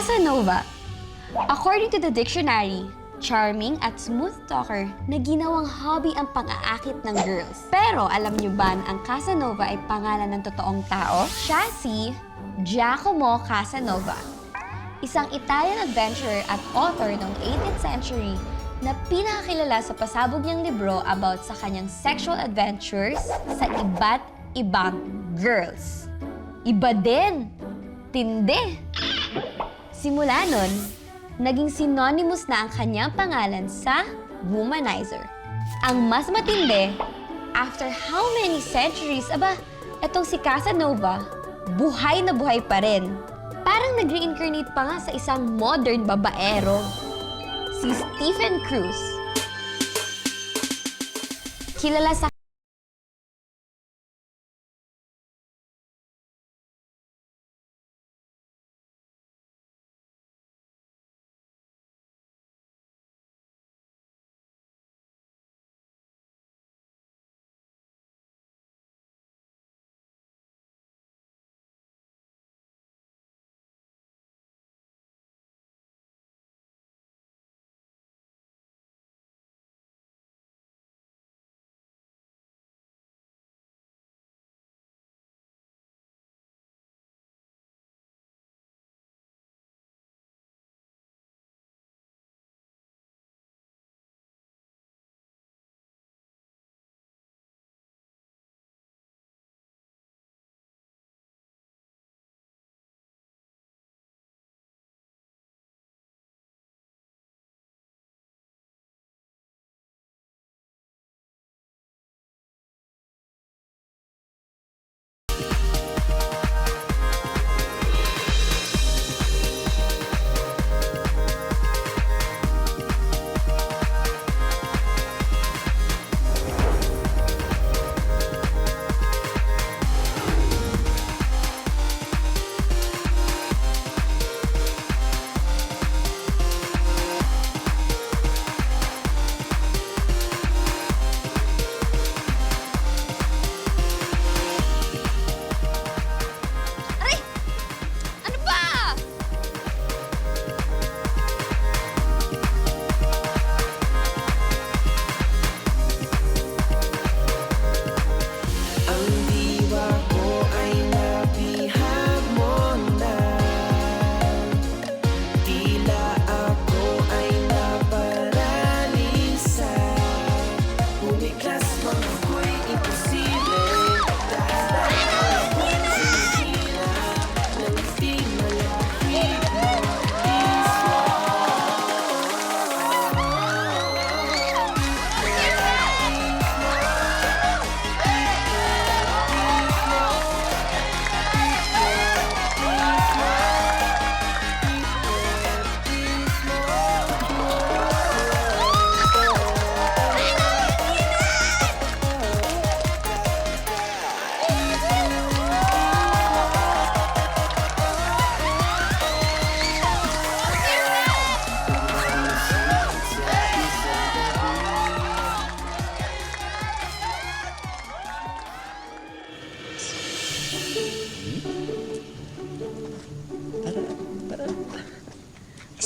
Casanova. According to the dictionary, charming at smooth talker na ginawang hobby ang pang-aakit ng girls. Pero alam niyo ba na ang Casanova ay pangalan ng totoong tao? Siya si Giacomo Casanova, isang Italian adventurer at author noong 18th century na pinakakilala sa pasabog niyang libro about sa kanyang sexual adventures sa iba't ibang girls. Iba din! Tindi! Simula nun, naging synonymous na ang kanyang pangalan sa womanizer. Ang mas matindi, after how many centuries, etong si Casanova, buhay na buhay pa rin. Parang nag-reincarnate pa nga sa isang modern babaero, si Stephen Cruz. Kilala sa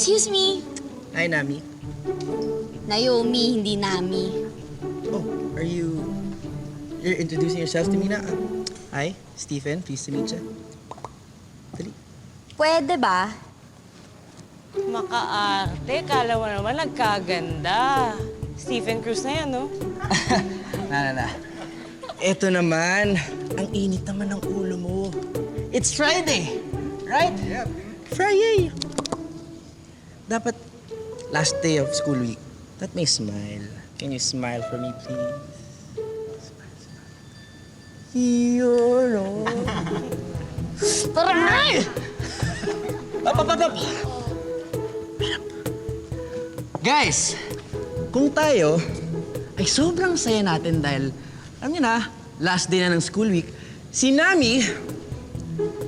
Excuse me. Hi, Nami. Naomi, hindi Nami. Oh, you're introducing yourself to me na? Hi, Stephen. Pleased to meet you. Dali. Pwede ba? Makaarte, kala mo naman nagkaganda. Stephen Cruz na yan, no? Na. Eto naman, ang init naman ng ulo mo. It's Friday, right? Yeah. Friday. Dapat last day of school week. Let me smile. Can you smile for me, please? Yun, oh. Tara na! Up! Guys, kung tayo ay sobrang saya natin dahil, alam niyo na, last day na ng school week, si Nami,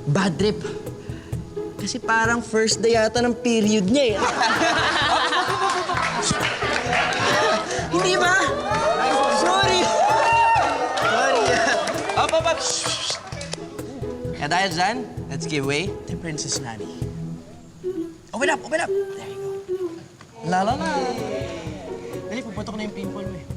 bad trip. Kasi parang first day yata ng period niya eh. Hindi ba? Sorry. Up. Kaya dahil dyan, let's give way to Princess Nami. Open up, open up. There you go. La la la. Dali, puputok na yung pimple mo eh.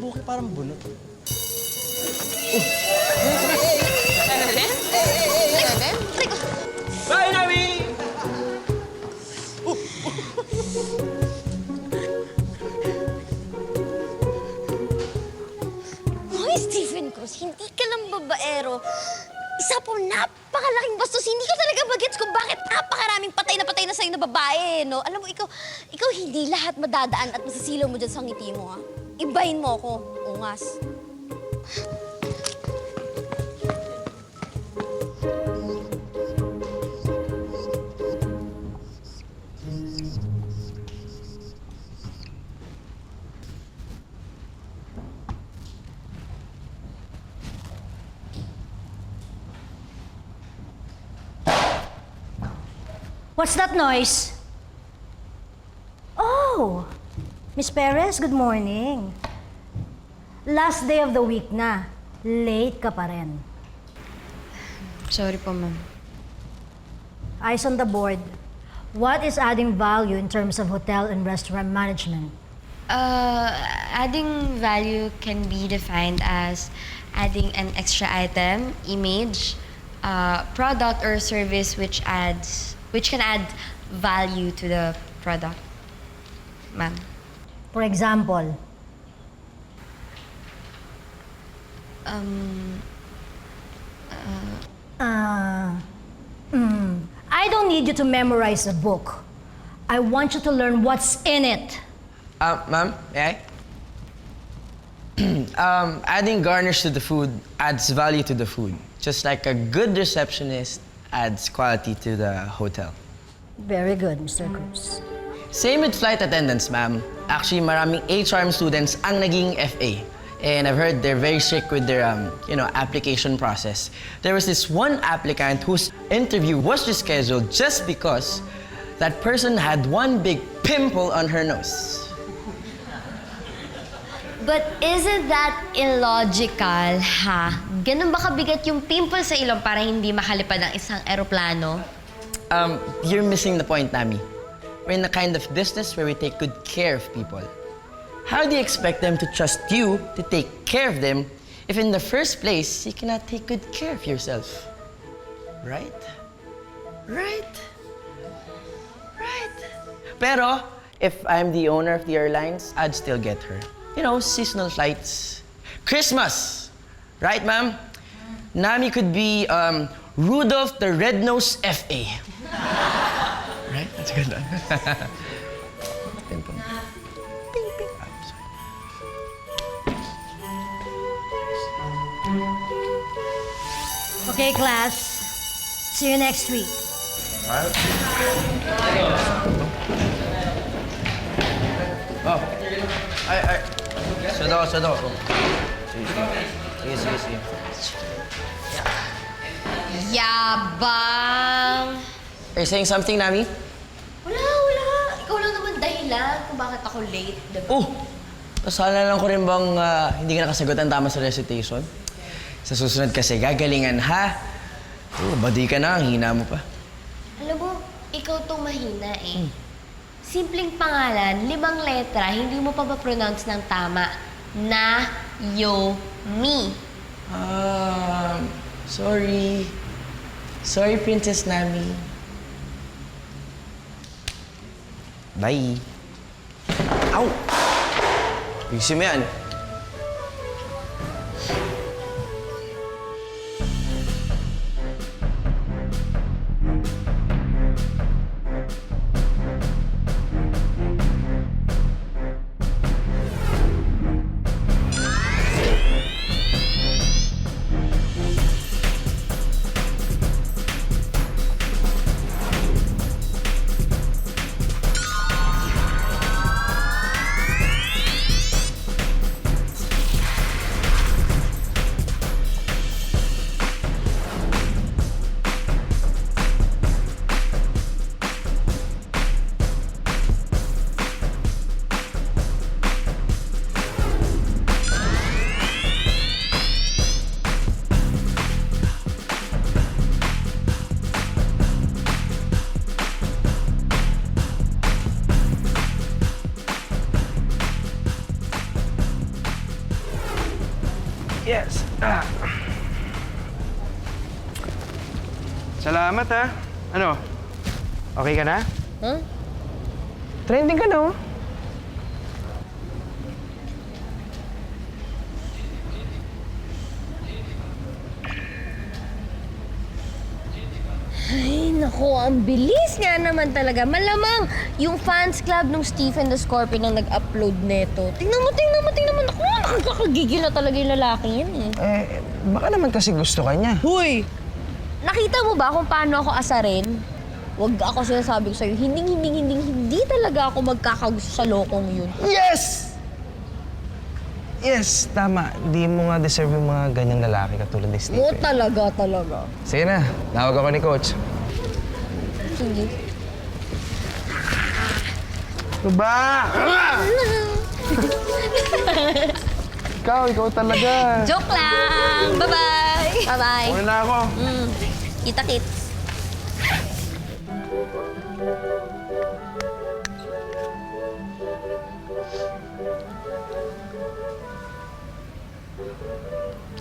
Buki parang bunot. Bye, Nami! Hoy, Stephen Cruz, hindi ka lang babaero. Isa po, napakalaking bastos. Hindi ka talaga bagets kung bakit napakaraming patay na sa'yo na babae, no? Alam mo, ikaw hindi lahat madadaan at masasilaw mo dyan sa ngiti mo, ha? Ibahin mo ako, ungas. What's that noise? Oh, Miss Perez, good morning. Last day of the week na. Late ka pa rin. Sorry po, ma'am. Eyes on the board. What is adding value in terms of hotel and restaurant management? Adding value can be defined as adding an extra item, image, product or service which can add value to the product, ma'am. For example, I don't need you to memorize a book. I want you to learn what's in it. Ma'am, may I? Adding garnish to the food adds value to the food. Just like a good receptionist adds quality to the hotel. Very good, Mr. Cruz. Same with flight attendants, ma'am. Actually, maraming HRM students ang naging FA. And I've heard they're very strict with their, application process. There was this one applicant whose interview was rescheduled just because that person had one big pimple on her nose. But isn't that illogical, ha? Ganun ba kabigat yung pimple sa ilong para hindi makalipad ang isang eroplano? You're missing the point, Nami. We're in the kind of business where we take good care of people. How do you expect them to trust you to take care of them if in the first place you cannot take good care of yourself? Right? Right? Right? Pero, if I'm the owner of the airlines, I'd still get her. You know, seasonal flights. Christmas! Right, ma'am? Nami could be Rudolph the Red-Nosed FA. Right? That's a good one. Pimple. Ping, ping. Ah, sorry. Okay, class. See you next week. Oh. Ay. Sado. Sige. Yabang! Are you saying something, Nami? Wala. Ikaw lang naman dahilan kung bakit ako late, diba? Oh! Kasalanan lang ko rin bang hindi ka nakasagot ang tama sa recitation? Sa susunod kasi, gagalingan, ha? Oh, badi ka na, ang hina mo pa. Alam mo, ikaw tong mahina eh. Simpleng pangalan, 5 letra, hindi mo pa ma-pronounce ng tama. Na-yo-mi. Sorry. Sorry, Princess Nami. Bye. Ow! Ayusin mo yan. Salamat, ha? Ano? Okay ka na? Huh? Trending ka na, oh. Ay, naku, ang bilis nga naman talaga. Malamang yung fans club ng Stephen the Scorpion ang nag-upload nito. Tingnan mo. Naku, nakakagigil na talaga yung lalaki yan eh. Baka naman kasi gusto ka niya. Huy! Nakita mo ba kung paano ako asarin? Huwag ako sinasabi ko sa'yo, hindi talaga ako magkakagusto sa lokong yun. Yes! Yes, tama. Di mo nga deserve yung mga ganyang lalaki katulad ni Oo, Stephen. talaga. Sige na, tawag ako ni Coach. Sige. Ba? ikaw talaga. Joke lang! Bye-bye! Bye-bye! Una na ako. Kita-kits.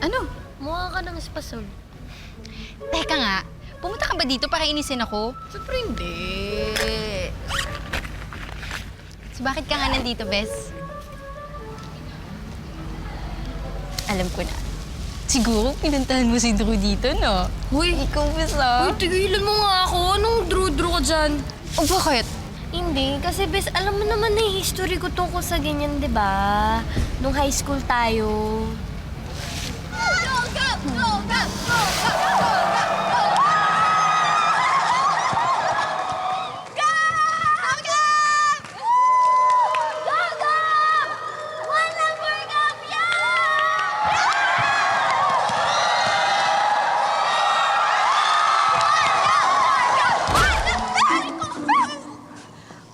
Ano? Mukha ka ng espasol. Teka nga, pumunta ka ba dito para inisin ako? Siyempre hindi. So bakit ka nga nandito, Bes? Alam ko na. Siguro pinuntahan mo si Drew dito, no? Huy! Ikaw, Bes, ah. Uy, tigilan mo nga ako. Anong draw ka dyan? O bakit? Hindi, kasi bes, alam mo naman na yung history ko tungkol sa ganyan, di ba? Nung high school tayo.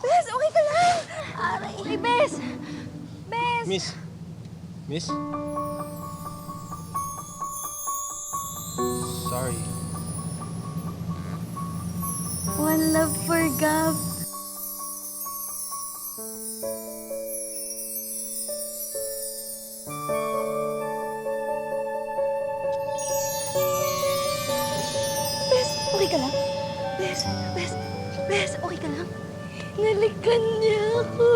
Bes, okay ka lang? Aray, Bes! Bes! Miss? Sorry. One love for Gab. Bes, okay ka lang? Bes, okay ka lang? Nalikan niya ako.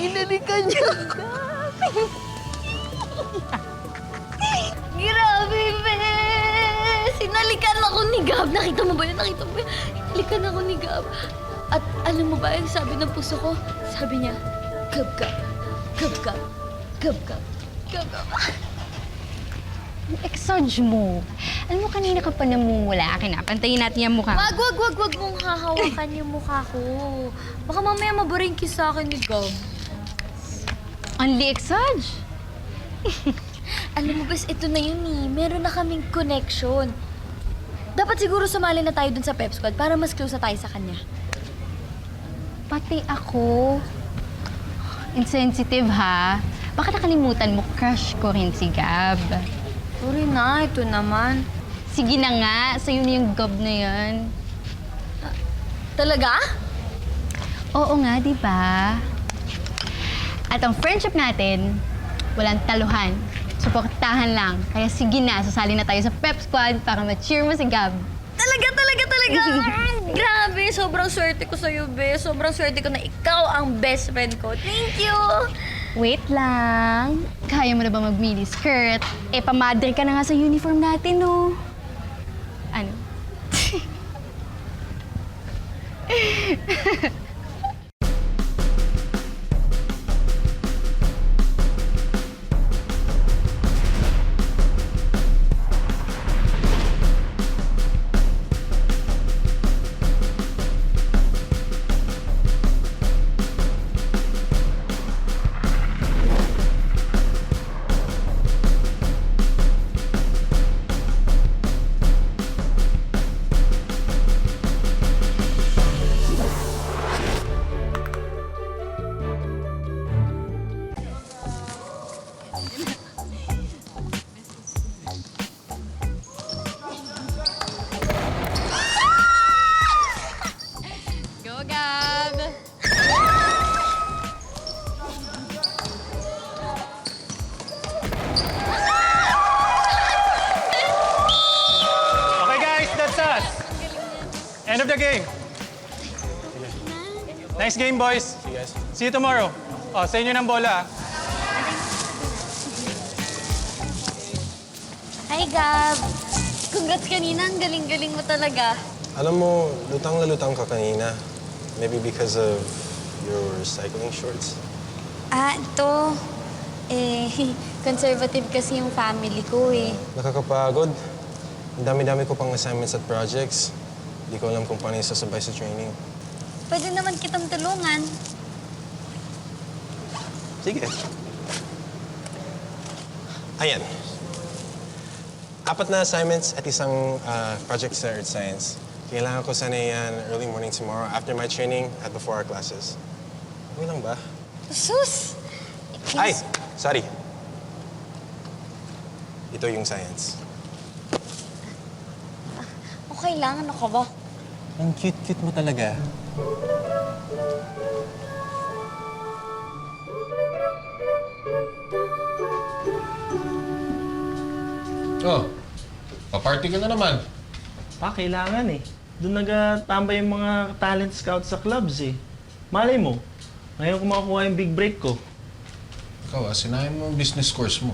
Hinalikan niya ako. Grabe, Bes! Hinalikan ako ni Gab. Nakita mo ba yun? Hinalikan ako ni Gab. At alam mo ba yung sabi ng puso ko? Sabi niya, Gab, Gab. Gab, Gab. Gab, Gab. Gab, Gab. Exage mo. Alam mo, kanina ka pa namumula. Kinapantayin natin yung mukha. Wag mong hahawakan yung mukha ko. Baka mamaya mabaringkis sa akin ni Gab. Only exage. Alam mo, Bes, ito na yun eh. Meron na kaming connection. Dapat siguro sumali na tayo dun sa Pep Squad para mas close na tayo sa kanya. Pati ako. Insensitive, ha? Baka nakalimutan mo, crush ko rin si Gab. Sorry na, ito naman. Sige na nga, sa'yo na yung Gab na yan. Talaga? Oo nga, di ba? At ang friendship natin, walang taluhan. Suportahan lang. Kaya sige na, sasali na tayo sa Pep Squad para ma-cheer mo si Gab. Talaga. Grabe, sobrang swerte ko sa'yo, Bes. Sobrang swerte ko na ikaw ang best friend ko. Thank you! Wait lang. Kaya mo na ba mag-mini skirt? Pamadre ka na nga sa uniform natin, no? Ano? End of the game. Nice game, boys. See you tomorrow. Oh, sa inyo ng bola, ah. Hi, Gab. Congrats kanina. Ang galing-galing mo talaga. Alam mo, lutang na lutang ka kanina. Maybe because of your cycling shorts. Ito. Conservative kasi yung family ko eh. Nakakapagod. Ang dami-dami ko pang assignments at projects. Hindi ko alam kung paano yung sasabay sa training. Pwede naman kitang tulungan. Sige. Ayan. 4 na assignments at isang project sa Earth Science. Kailangan ko sana yan early morning tomorrow after my training at before our classes. Okay lang ba? Sus! Ay! Sorry. Ito yung science. Okay lang. Ano ka ba? Ang cute-cute mo talaga. Oh, paparty ka na naman. Pa, kailangan eh. Doon nagtambay yung mga talent scout sa clubs eh. Malay mo, ngayon ko makakuha yung big break ko. Ikaw, asinahin mo ang business course mo.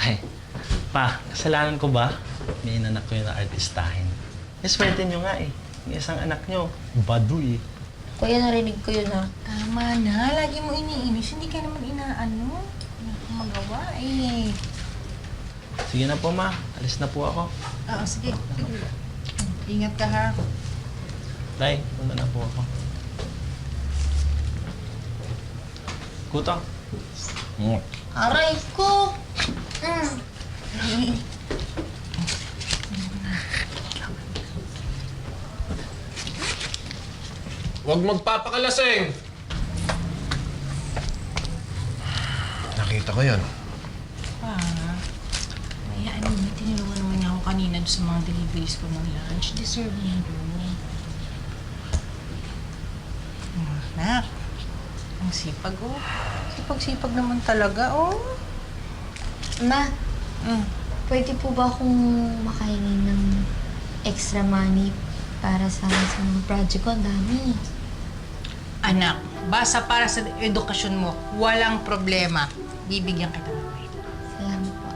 Ay, pa, kasalanan ko ba? May inanak ko yung na-artistahin. Eh, swerte nyo nga eh. Yung isang anak nyo, baduy eh. Kuya, narinig ko yun ha. Tama na. Lagi mo iniinis. Hindi ka naman inaano. Wala kang magawa eh. Sige na po, ma. Alis na po ako. Oo, sige. Ingat ka ha. Tay, punta na po ako. Kutang. Aray ko! Huwag magpapakalasing! Nakita ko yun. Hayaan mo, tinulungan naman niya ako kanina doon sa mga deliveries ko ng lunch. Deserve niya yun. Anak, ang sipag oh. Sipag-sipag naman talaga oh. Ma, pwede po ba akong makahingi ng extra money para sa mga project ko? Ang dami. Anak, basta para sa edukasyon mo, walang problema. Bibigyan kita ng weight. Salamat po.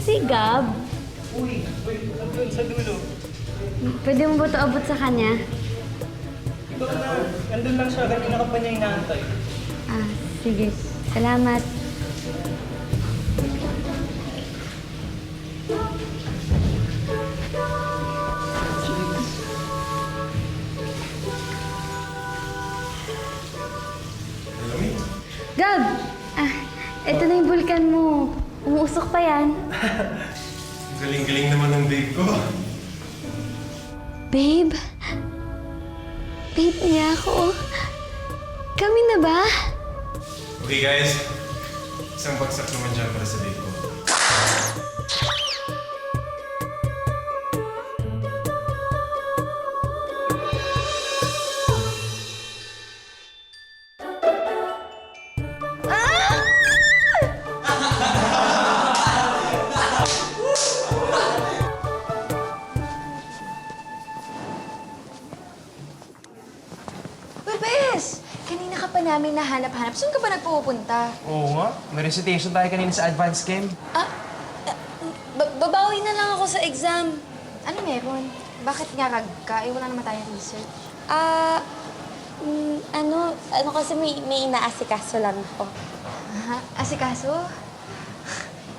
Si Gab. Sa dulo. Pwede mo ba ito abot sa kanya? Andun lang siya. Kanina ka pa niya inaantay. Ah, sige. Salamat. Gab! Ito na yung bulkan mo. Umuusok pa yan. Galing-galing naman ng babe ko. Babe? Babe niya ako. Kami na ba? Okay guys, isang bagsak naman dyan para sa babe ko. Bebes! Kanina ka pa namin nahanap-hanap. Saan ka ba nagpupunta? Oo nga. May recitation tayo kanina sa advanced chem. Babawi na lang ako sa exam. Ano meron? Bakit nga ka? Wala naman tayong research. Ano kasi may inaasikaso lang ako. Asikaso?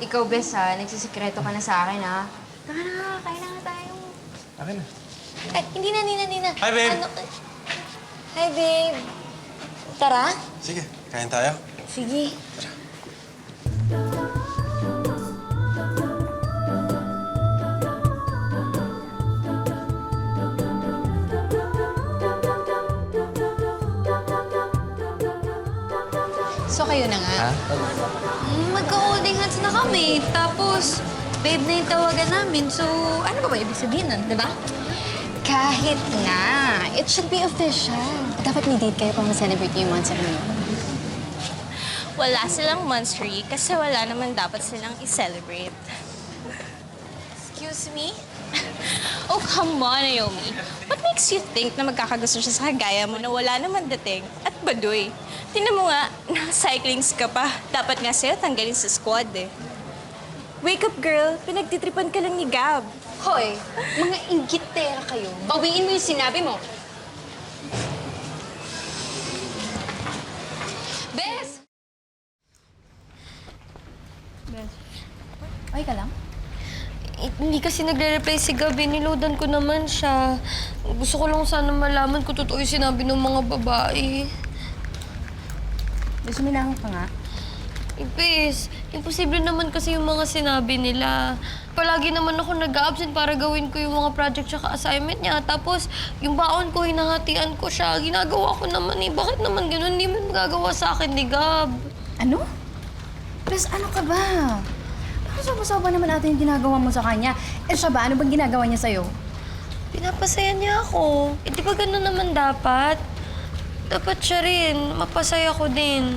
Ikaw, Bes, ha? Nagsisikreto ka na sa akin, ha? Tara na, kailangan tayo. Akin na. Ay, hindi na. Hi, babe! Hi, babe. Tara? Sige, kain tayo. Sige. So kayo na nga. Ha? Magka-holding hands na kami. Tapos, babe na yung tawagan namin. So, ano ba ibig sabihin nun, di ba? Kahit na, it should be official. Dapat may date kayo para ma-celebrate yung monthsary mo. Wala silang monthsary kasi wala naman dapat silang i-celebrate. Excuse me? Oh, come on, Naomi. What makes you think na magkakagusto siya sa kagaya mo na wala naman dating at baduy? Tingnan mo nga, naka-cyclings ka pa. Dapat nga sa'yo tanggalin sa squad eh. Wake up, girl. Pinagtitripan ka lang ni Gab. Hoy, mga inggitera kayo. Bawiin mo yung sinabi mo. Bes! Okay ka lang? Hindi kasi nagre-reply si Gabi. Niloadan ko naman siya. Gusto ko lang sana malaman kung totoo yung sinabi ng mga babae. Bes, umilangan ka nga. Bes, imposible naman kasi yung mga sinabi nila. Palagi naman ako nag-absent para gawin ko yung mga project tsaka assignment niya. Tapos, yung baon ko, hinahatian ko siya. Ginagawa ko naman eh. Bakit naman ganun? Hindi mo magagawa sa akin ni Gab. Ano? Bes, ano ka ba? Soba-soba naman natin yung ginagawa mo sa kanya. Eh siya ba? Ano bang ginagawa niya sa'yo? Pinapasaya niya ako. Eh, di ba ganun naman dapat? Dapat siya rin. Mapasaya ko din.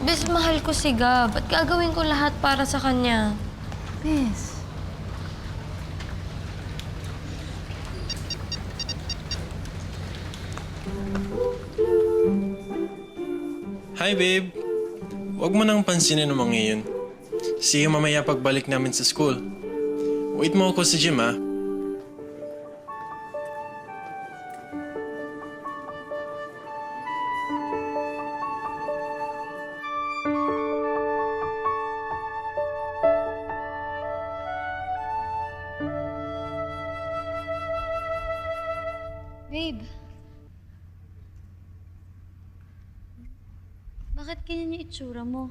Bes, mahal ko si Gab. At gagawin ko lahat para sa kanya. Bes. Hi, babe. Huwag mo nang pansinin ang mga yun. See you mamaya pagbalik namin sa school. Wait mo ako sa gym, ah. Babe. Bakit ganyan yung itsura mo?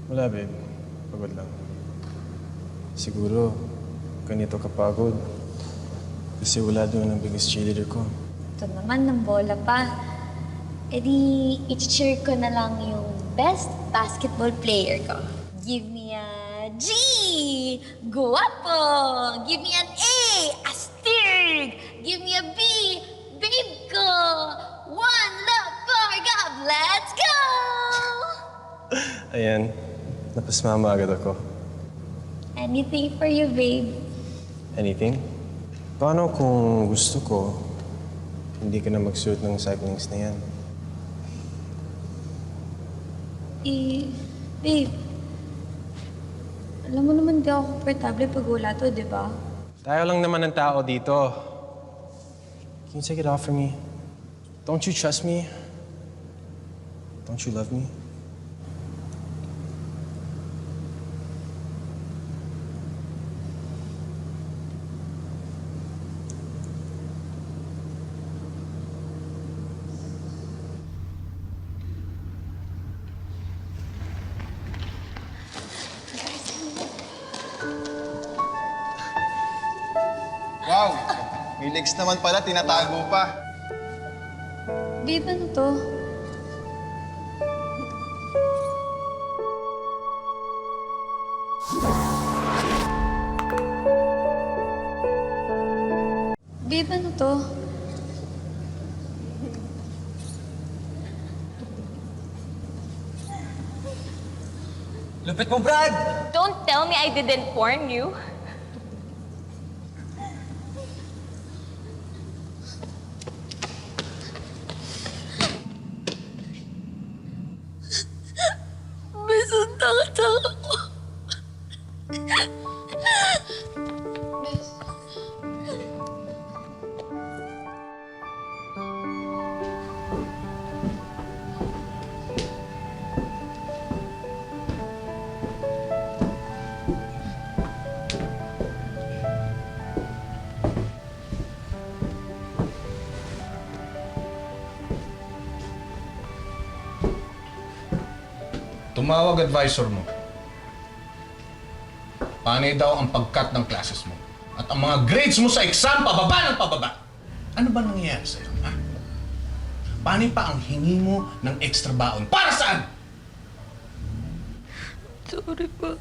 Wala, babe. Pagod lang. Siguro, ganito kapagod. Kasi wala doon ang biggest cheerleader ko. Ito naman, ng bola pa. E di, i-cheer ko na lang yung best basketball player ko. Give me a G! Guwapo! Give me an A! Astig! Give me a B! Babe ko! One love for God! Let's go! Ayan. Napasmama agad ako. Anything for you, babe. Anything? Paano kung gusto ko, hindi ka na magsuot ng cyclings na yan? Babe. Alam mo naman di ako komportable pag wala to, di ba? Tayo lang naman ang tao dito. Can you take it off for me? Don't you trust me? Don't you love me? Wow! May legs naman pala, tinatago pa. Babe, ano to? Babe, ano to? Lupit mo, Brad! Don't tell me I didn't warn you. Besong taka-taka ko. Tumawag advisor mo. Panay daw ang pag-cut ng classes mo. At ang mga grades mo sa exam, pababa ng pababa. Ano ba nangyayari sa'yo, ha? Panay pa ang hingi mo ng extra baon? Para saan? Sorry pa.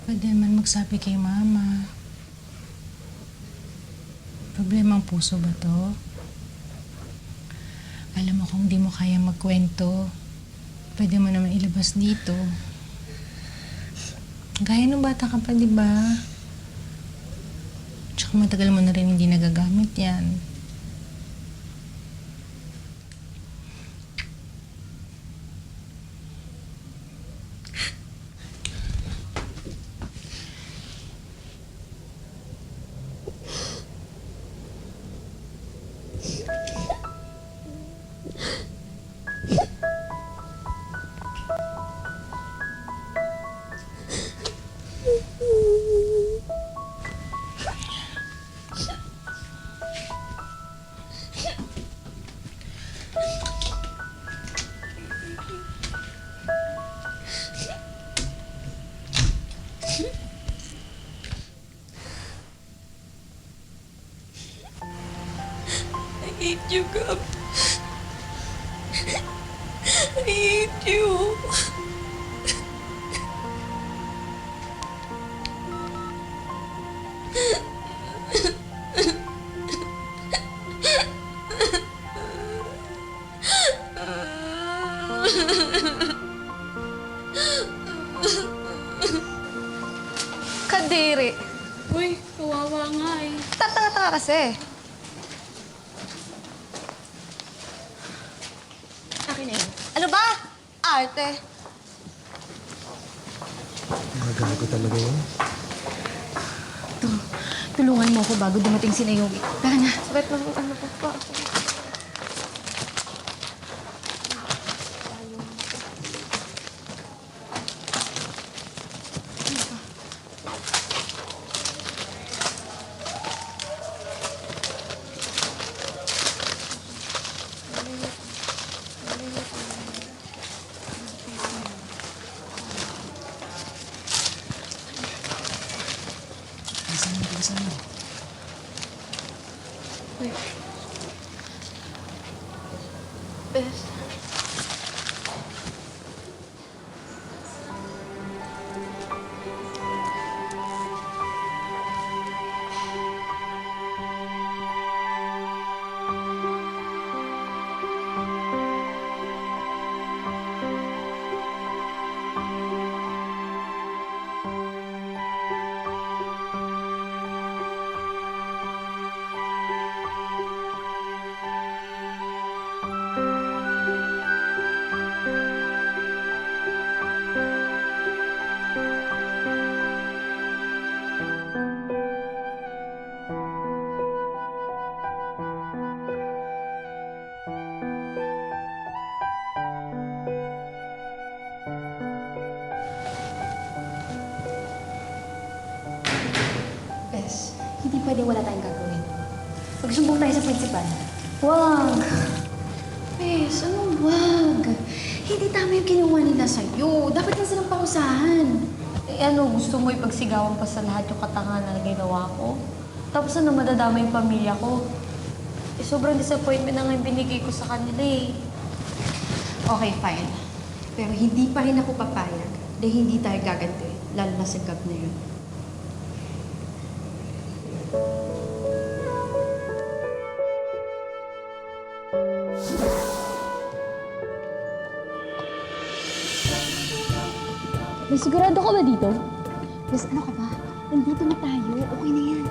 Pwede naman magsabi kay Mama. Problemang puso ba to? Alam mo kung di mo kaya magkwento, pwede mo naman ilabas dito. Gaya ng bata ka pa, di ba? Tsaka matagal mo na rin hindi nagagamit yan. I hate you, Gab. I hate you. Kadiri. Uy, kawawa nga eh. Tatanga-tanga kasi. Akin na yun. Ano ba? Arte. Magago talaga yun. Tulungan mo ako bago dumating si Naomi. Tara na. Bakit naman ano pa? Bes. Bes, hindi pwede wala tayong gagawin. Magsumbong tayo sa principal. Wag. Bes, anong wag? Hindi tama yung ginawa nila sa'yo. Dapat na silang parusahan. Eh ano, gusto mo ipagsigawan pa sa lahat yung katangahan na ginawa ko? Tapos ano, madadama yung pamilya ko? Eh, sobrang disappointment na nga yung binigay ko sa kanila eh. Okay, fine. Pero hindi pa rin ako papayag dahil hindi tayo gaganti, lalo na sa gab na yun. May sigurado ka ba dito? Bes, ano ka ba? Nandito na tayo. Okay na yan.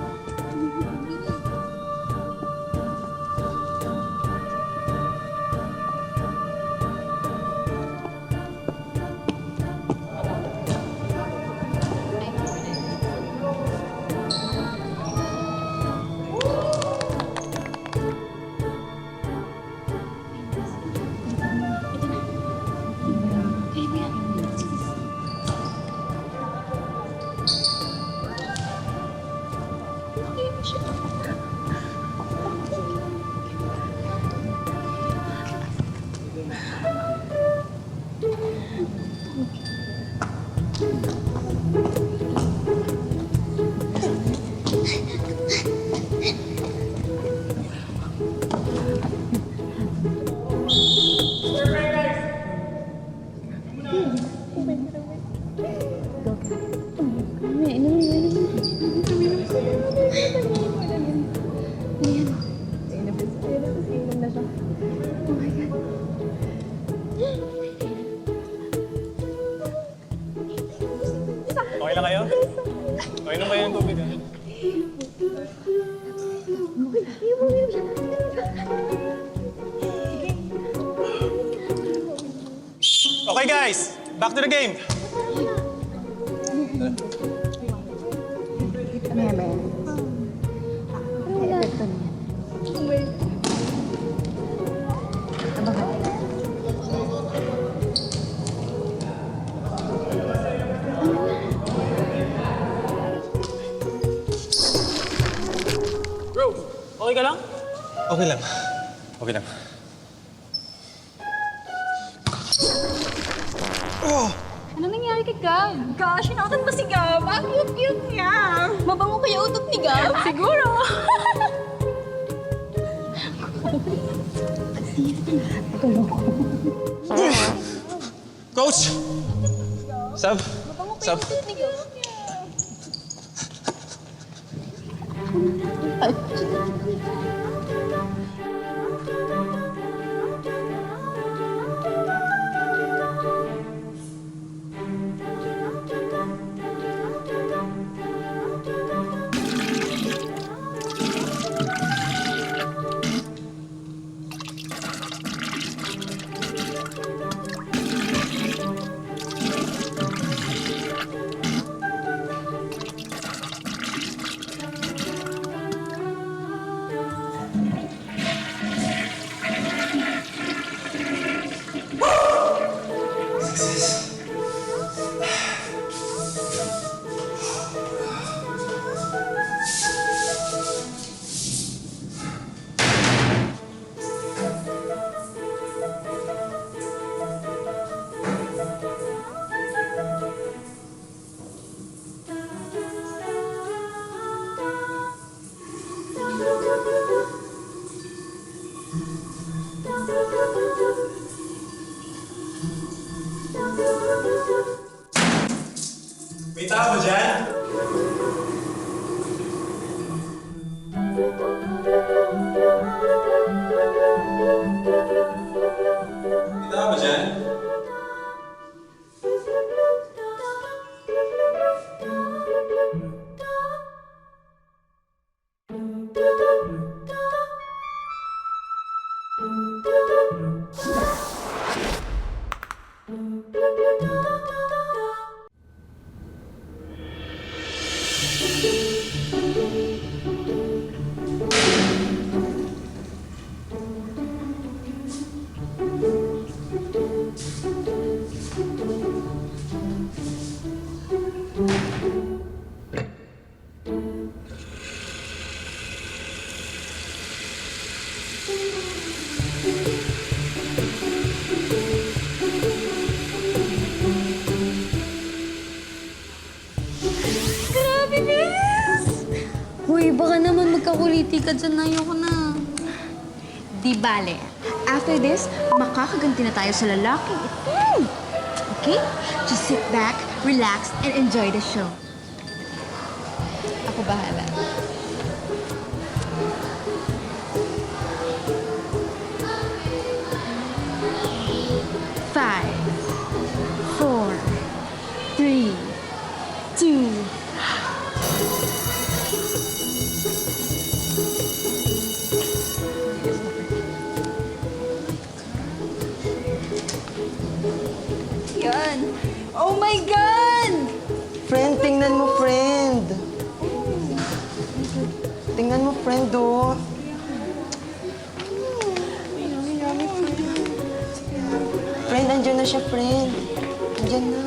Okay guys, back to the game. Bro, okay ka lang? Okay lang. Okay lang. Ano nangyari kay Gab? Gosh, sinaktan ba si Gab? Ang cute-cute niya. Mabango kaya utot ni Gab? Siguro. Coach! Sab? Sab? May tao ba dyan? May tao ba dyan? Grabe, Bes! Hoy, baka naman magkakuliti ka dyan. Ayoko na. Di bale. After this, makakaganti na tayo sa lalaking ito. Okay? Just sit back, relax, and enjoy the show. Ako bahala. Five, four, three, two. Yan. Oh my God! Friend, tingnan mo, friend. Tingnan mo, friend, oh. Friend, andyan na siya, friend. Andyan na.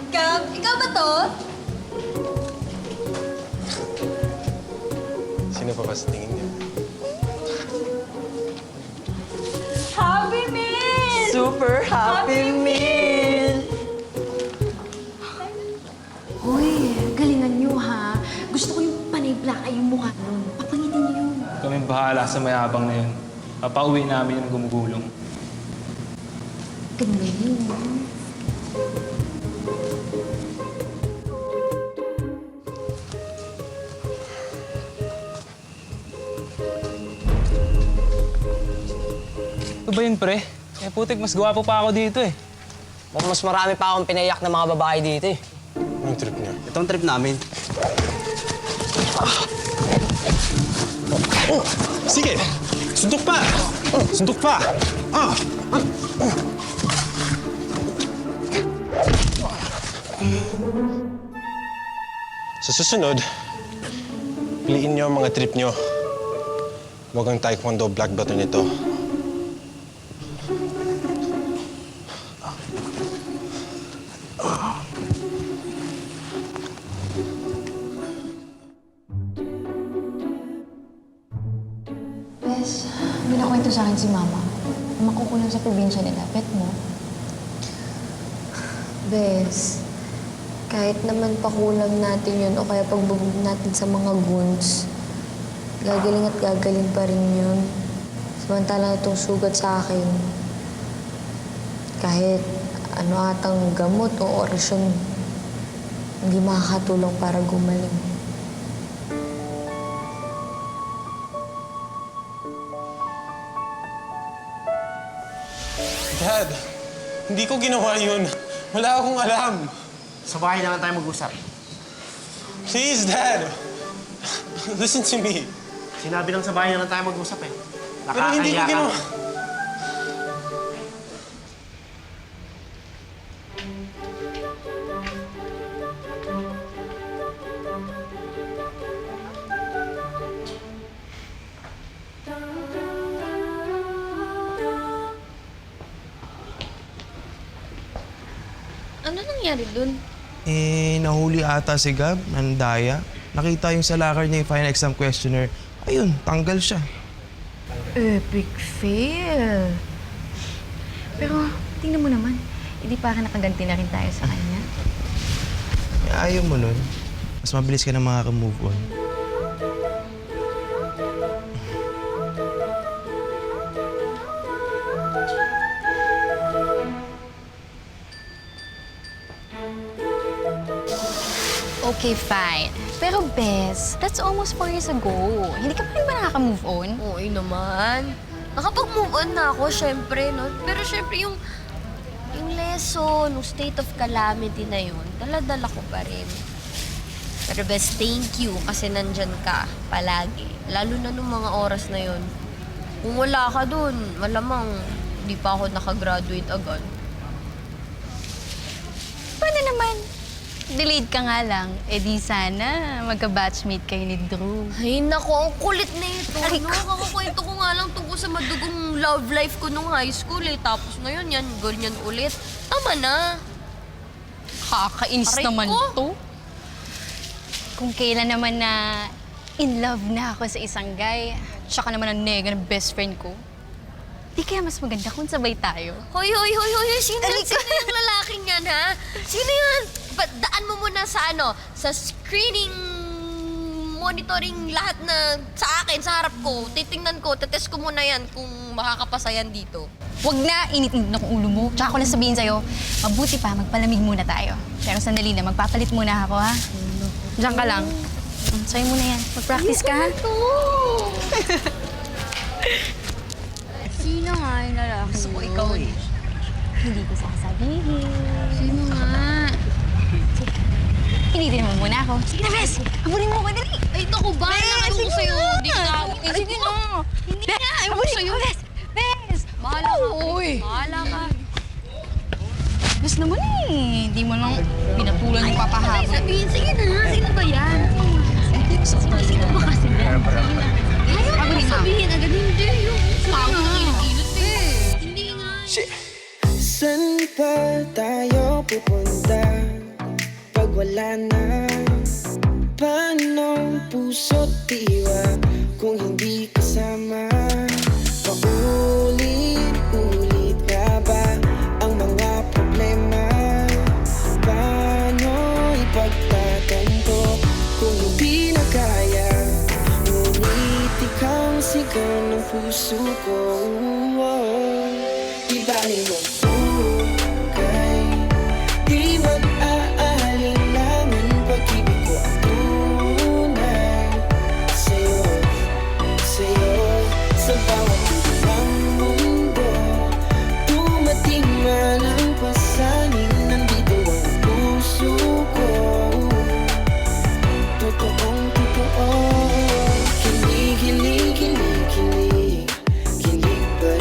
Gab, ikaw ba to? Sino pa ba sa tingin niyo? Happy Meal! Super happy meal! Hoy, galingan nyo ha. Gusto ko yung panay black ay yung mukha nun. Papangitin niyo yun. Kami bahala sa mayabang na yun. Papauwi namin yung gumugulong. Ganun yun. Ito ba yun, pre? Eh, putik, mas gwapo pa ako dito eh. Mukhang mas marami pa akong pinaiyak ng mga babae dito eh. Anong trip niya? Itong trip namin. Sige! Suntok pa! Suntok pa! Sa susunod, piliin niyo ang mga trip niyo. Huwag ang taekwondo black belt nito. Bes, may nakwento sa akin si Mama. Makukulang sa probinsya nila. Bet mo? Bes, kahit naman pakulam natin yun o kaya pagbubog natin sa mga goons, gagaling at gagaling pa rin yun. Samantala itong sugat sa akin, kahit ano atang gamot o orasyon, hindi makakatulong para gumaling. Dad, hindi ko ginawa yun. Wala akong alam. Sa bahay na lang tayo mag-usap. Please, Dad. Listen to me. Sinabi lang sa bahay na lang tayo mag-usap eh. Pero hindi ko Nakakahiya ka. ginawa. Ano nangyari dun? Nahuli ata si Gab, nandaya. Nakita yung sa locker niya yung final exam questionnaire. Ayun, tanggal siya. Epic fail. Pero, tingnan mo naman. Hindi para nakaganti na rin tayo sa kanya. Ayaw mo nun. Mas mabilis ka na makaka-move on. Okay, fine. Pero Bes, that's almost 4 years ago. Hindi ka pa rin ba nakaka-move on? Oo naman. Nakapag-move on na ako, syempre, no? Pero syempre, yung lesson, yung state of calamity na yun, dala-dala ko pa rin. Pero best, thank you kasi nandyan ka palagi. Lalo na nung mga oras na yun. Kung wala ka dun, malamang hindi pa ako nakagraduate agad. Paano naman? Delayed ka nga lang. Eh di sana magka-batchmate kayo ni Drew. Ay, naku, ang kulit na ito. No? Kakakwento ko nga lang tungkol sa madugong love life ko nung high school eh. Tapos na yun, ganyan ulit. Tama na. Kakainis Aray naman ko. to. Kung kailan naman na in love na ako sa isang guy, tsaka naman ang nega ng best friend ko, di kaya mas maganda kung sabay tayo. Hoy! Sino yung lalaking yan, ha? Sino yan? Daan mo muna sa sa screening, monitoring lahat na sa akin, sa harap ko. Titingnan ko, tetest ko muna yan kung makakapasa yan dito. Huwag na, init-init na kung ulo mo. Tsaka ko lang sabihin sa'yo, mabuti pa, magpalamig muna tayo. Pero sandali na, magpapalit muna ako, ha? Diyan ka lang. Sa'yo muna yan. Mag-practice ka, ha? Sino nga yung lalaki? Gusto ko ikaw eh. Hindi ko sasabihin. Sino nga? Initin mo muna ako. Sige na, Bes! Habulin mo ako, dali! Ay, naku ba? Nakainom ko sa'yo. Di ka. Sige na! Hindi na. Ayaw ko sa'yo. Bes! Bes! Bahala ka. Bahala ka. Bes naman eh. Hindi mo lang pinatulan yung papahabol. Sabihin, sige na. Sino ba yan? Sino ba kasi yan? Ayaw ko sabihin agad. Hindi. Yung pawag na kilikilot eh. Hindi nga. Saan pa tayo pupunta pag wala na? Paano puso't diwa kung hindi kasama? Paulit-ulit nga ba ang mga problema? Paano ipagtatanto kung hindi na kaya? Ngunit ikaw ang sigaw ng puso ko. Di bali mo bukay, di mag-aalinlangan pag-ibig ko ang tunay sa'yo, sa bawat ng mundo. Dumating man ang pasanin, nandito ang puso ko. Totoong totoo, kilig, kilig, kilig, kilig, kilig pa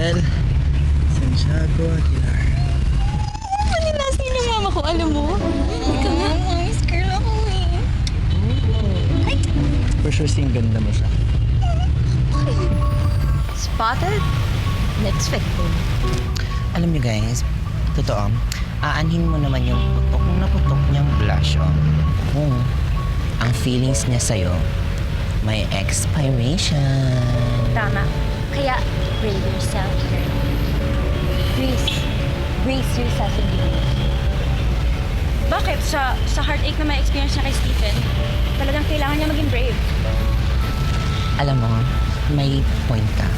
Crisel. Santiago Aguilar. Manilasin yung mama ko, alam mo? Ikaw nga, nice girl ako eh. For sure, ganda mo siya. Spotted? Unexpected. Alam niyo guys, totoo, aanhin mo naman yung putok na putok niyang blush on. Kung ang feelings niya sa'yo may expiration. Tama. Kaya, brace yourself, girl. Brace yourself in the Bakit? Sa heartache na may experience niya kay Stephen, talagang kailangan niya maging brave. Alam mo, may point ka.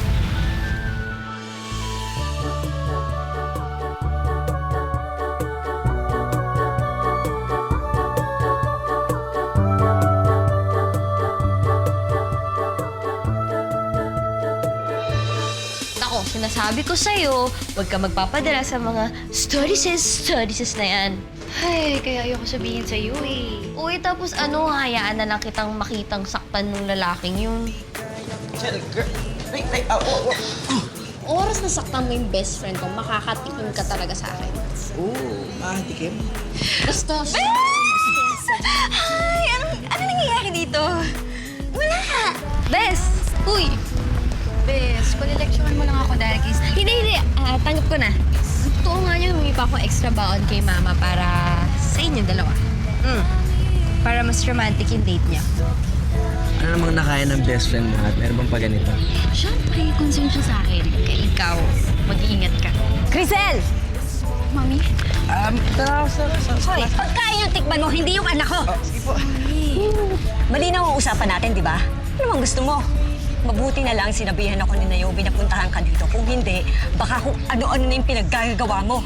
Ako, sinasabi ko sa'yo, huwag ka magpapadala sa mga studies na yan. Ay, kaya ayoko sabihin sa'yo eh. Uy, tapos hayaan na lang kitang makitang saktan ng lalaking yun. Oras na saktan mo yung best friend ko, makakatikim ka talaga sa akin. Makatikim? Bastos! Ay, ano nangyayari dito? Wala! Bes! Uy! Bes, palileksyonan mo lang ako dahil kay Steve. Hindi. Tanggap ko na. Totoo nga niya, humingi pa ako extra baon kay Mama para sa inyong dalawa. Para mas romantic yung date niya. Ano namang nakaya ng best friend mo at meron bang pa ganito? Siyempre, concern siya sa akin. Kaya ikaw, mag-iingat ka. Crisel! Mami? Hoy, pagkain yung tikman mo, hindi yung anak ko. Sige po. Malinaw ang usapan natin, di ba? Ano bang gusto mo? Mabuti na lang sinabihan ako ni Naomi na puntahan ka dito. Kung hindi, baka kung ano-ano na yung pinaggagawa mo.